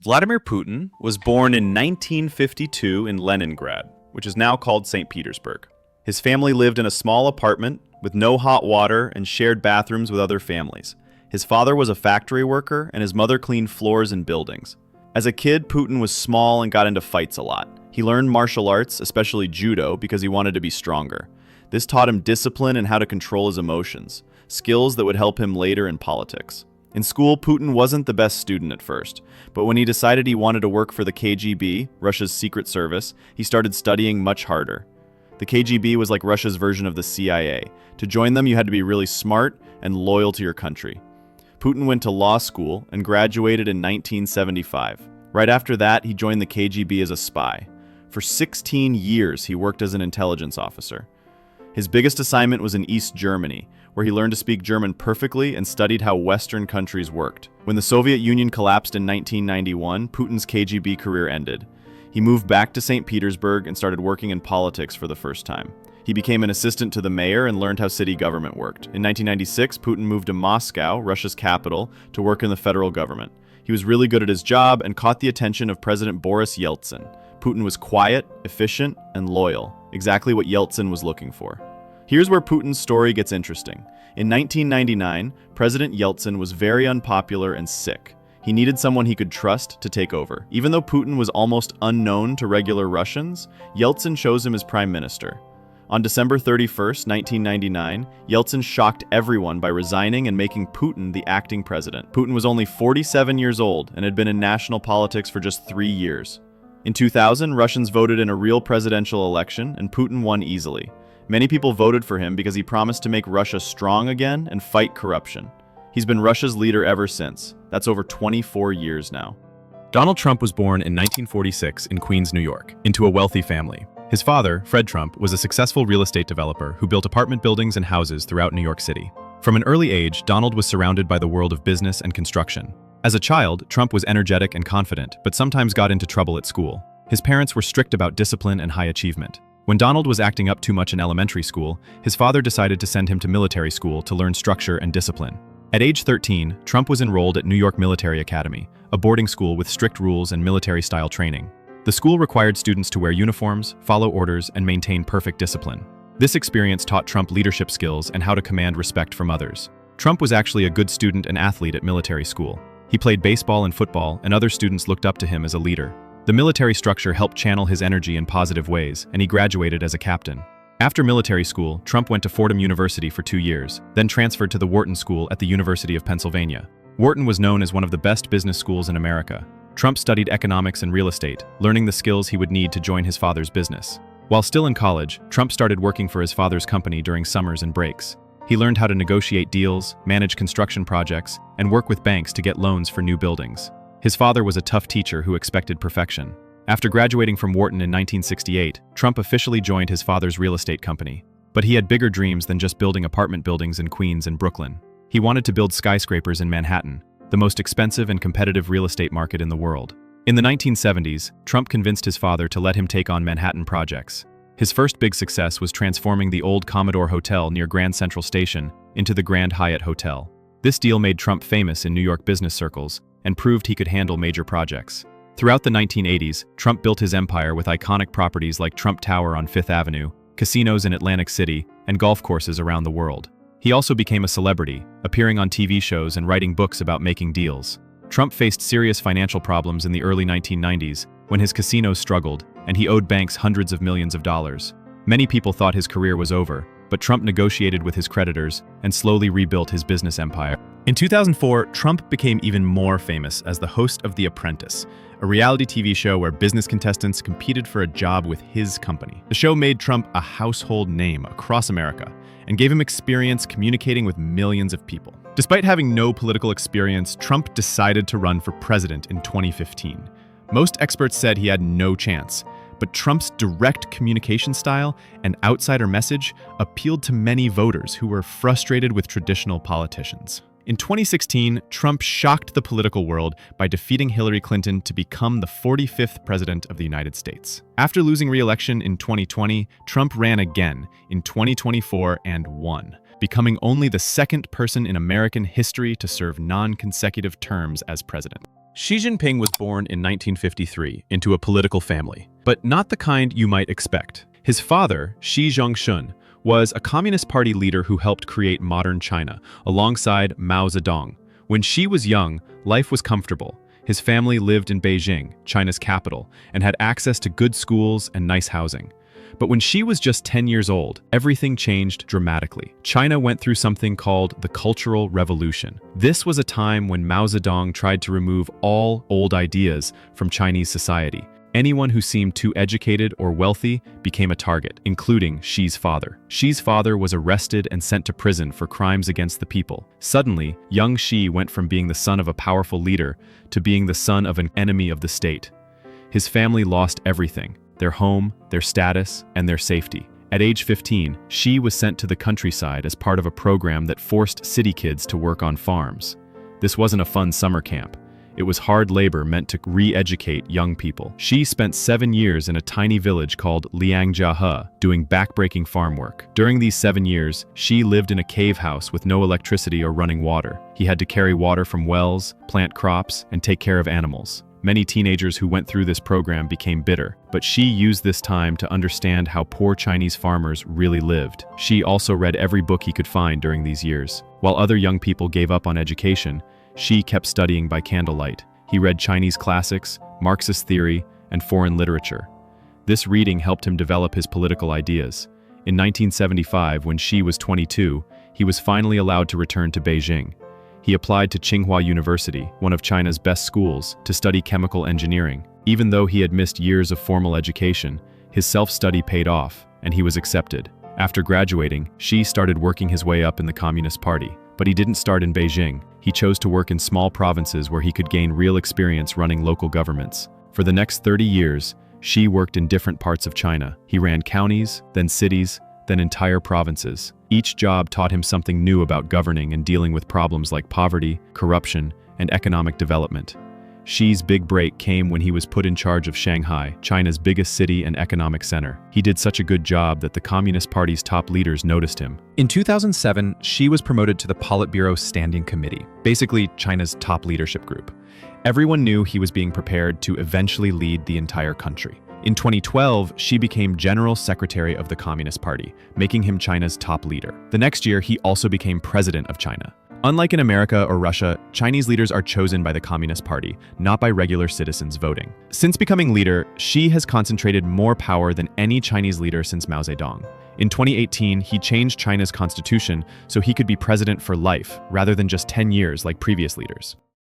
Vladimir Putin was born in 1952 in Leningrad, which is now called St. Petersburg. His family lived in a small apartment with no hot water and shared bathrooms with other families. His father was a factory worker, and his mother cleaned floors in buildings. As a kid, Putin was small and got into fights a lot. He learned martial arts, especially judo, because he wanted to be stronger. This taught him discipline and how to control his emotions, skills that would help him later in politics. In school, Putin wasn't the best student at first, but when he decided he wanted to work for the KGB, Russia's secret service, he started studying much harder. The KGB was like Russia's version of the CIA. To join them, you had to be really smart and loyal to your country. Putin went to law school and graduated in 1975. Right after that, he joined the KGB as a spy. For 16 years, he worked as an intelligence officer. His biggest assignment was in East Germany, where he learned to speak German perfectly and studied how Western countries worked. When the Soviet Union collapsed in 1991, Putin's KGB career ended. He moved back to St. Petersburg and started working in politics for the first time. He became an assistant to the mayor and learned how city government worked. In 1996, Putin moved to Moscow, Russia's capital, to work in the federal government. He was really good at his job and caught the attention of President Boris Yeltsin. Putin was quiet, efficient, and loyal, exactly what Yeltsin was looking for. Here's where Putin's story gets interesting. In 1999, President Yeltsin was very unpopular and sick. He needed someone he could trust to take over. Even though Putin was almost unknown to regular Russians, Yeltsin chose him as prime minister. On December 31st, 1999, Yeltsin shocked everyone by resigning and making Putin the acting president. Putin was only 47 years old and had been in national politics for just 3 years. In 2000, Russians voted in a real presidential election, and Putin won easily. Many people voted for him because he promised to make Russia strong again and fight corruption. He's been Russia's leader ever since. That's over 24 years now. Donald Trump was born in 1946 in Queens, New York, into a wealthy family. His father, Fred Trump, was a successful real estate developer who built apartment buildings and houses throughout New York City. From an early age, Donald was surrounded by the world of business and construction. As a child, Trump was energetic and confident, but sometimes got into trouble at school. His parents were strict about discipline and high achievement. When Donald was acting up too much in elementary school, his father decided to send him to military school to learn structure and discipline. At age 13, Trump was enrolled at New York Military Academy, a boarding school with strict rules and military-style training. The school required students to wear uniforms, follow orders, and maintain perfect discipline. This experience taught Trump leadership skills and how to command respect from others. Trump was actually a good student and athlete at military school. He played baseball and football, and other students looked up to him as a leader. The military structure helped channel his energy in positive ways, and he graduated as a captain. After military school, Trump went to Fordham University for 2 years, then transferred to the Wharton School at the University of Pennsylvania. Wharton was known as one of the best business schools in America. Trump studied economics and real estate, learning the skills he would need to join his father's business. While still in college, Trump started working for his father's company during summers and breaks. He learned how to negotiate deals, manage construction projects, and work with banks to get loans for new buildings. His father was a tough teacher who expected perfection. After graduating from Wharton in 1968, Trump officially joined his father's real estate company. But he had bigger dreams than just building apartment buildings in Queens and Brooklyn. He wanted to build skyscrapers in Manhattan, the most expensive and competitive real estate market in the world. In the 1970s, Trump convinced his father to let him take on Manhattan projects. His first big success was transforming the old Commodore Hotel near Grand Central Station into the Grand Hyatt Hotel. This deal made Trump famous in New York business circles and proved he could handle major projects. Throughout the 1980s, Trump built his empire with iconic properties like Trump Tower on Fifth Avenue, casinos in Atlantic City, and golf courses around the world. He also became a celebrity, appearing on TV shows and writing books about making deals. Trump faced serious financial problems in the early 1990s when his casinos struggled and he owed banks hundreds of millions of dollars. Many people thought his career was over, but Trump negotiated with his creditors and slowly rebuilt his business empire. In 2004, Trump became even more famous as the host of The Apprentice, a reality TV show where business contestants competed for a job with his company. The show made Trump a household name across America and gave him experience communicating with millions of people. Despite having no political experience, Trump decided to run for president in 2015. Most experts said he had no chance, but Trump's direct communication style and outsider message appealed to many voters who were frustrated with traditional politicians. In 2016, Trump shocked the political world by defeating Hillary Clinton to become the 45th president of the United States. After losing re-election in 2020, Trump ran again in 2024 and won, becoming only the second person in American history to serve non-consecutive terms as president. Xi Jinping was born in 1953 into a political family, but not the kind you might expect. His father, Xi Jinping, was a Communist Party leader who helped create modern China, alongside Mao Zedong. When Xi was young, life was comfortable. His family lived in Beijing, China's capital, and had access to good schools and nice housing. But when Xi was just 10 years old, everything changed dramatically. China went through something called the Cultural Revolution. This was a time when Mao Zedong tried to remove all old ideas from Chinese society. Anyone who seemed too educated or wealthy became a target, including Xi's father. Xi's father was arrested and sent to prison for crimes against the people. Suddenly, young Xi went from being the son of a powerful leader to being the son of an enemy of the state. His family lost everything: their home, their status, and their safety. At age 15, Xi was sent to the countryside as part of a program that forced city kids to work on farms. This wasn't a fun summer camp. It was hard labor meant to re-educate young people. Xi spent 7 years in a tiny village called Liangjiahe, doing backbreaking farm work. During these 7 years, Xi lived in a cave house with no electricity or running water. He had to carry water from wells, plant crops, and take care of animals. Many teenagers who went through this program became bitter, but Xi used this time to understand how poor Chinese farmers really lived. Xi also read every book he could find during these years. While other young people gave up on education, Xi kept studying by candlelight. He read Chinese classics, Marxist theory, and foreign literature. This reading helped him develop his political ideas. In 1975, when Xi was 22, he was finally allowed to return to Beijing. He applied to Tsinghua University, one of China's best schools, to study chemical engineering. Even though he had missed years of formal education, his self-study paid off, and he was accepted. After graduating, Xi started working his way up in the Communist Party. But he didn't start in Beijing. He chose to work in small provinces where he could gain real experience running local governments. For the next 30 years, Xi worked in different parts of China. He ran counties, then cities, then entire provinces. Each job taught him something new about governing and dealing with problems like poverty, corruption, and economic development. Xi's big break came when he was put in charge of Shanghai, China's biggest city and economic center. He did such a good job that the Communist Party's top leaders noticed him. In 2007, Xi was promoted to the Politburo Standing Committee, basically China's top leadership group. Everyone knew he was being prepared to eventually lead the entire country. In 2012, Xi became General Secretary of the Communist Party, making him China's top leader. The next year, he also became President of China. Unlike in America or Russia, Chinese leaders are chosen by the Communist Party, not by regular citizens voting. Since becoming leader, Xi has concentrated more power than any Chinese leader since Mao Zedong. In 2018, he changed China's constitution so he could be president for life, rather than just 10 years like previous leaders.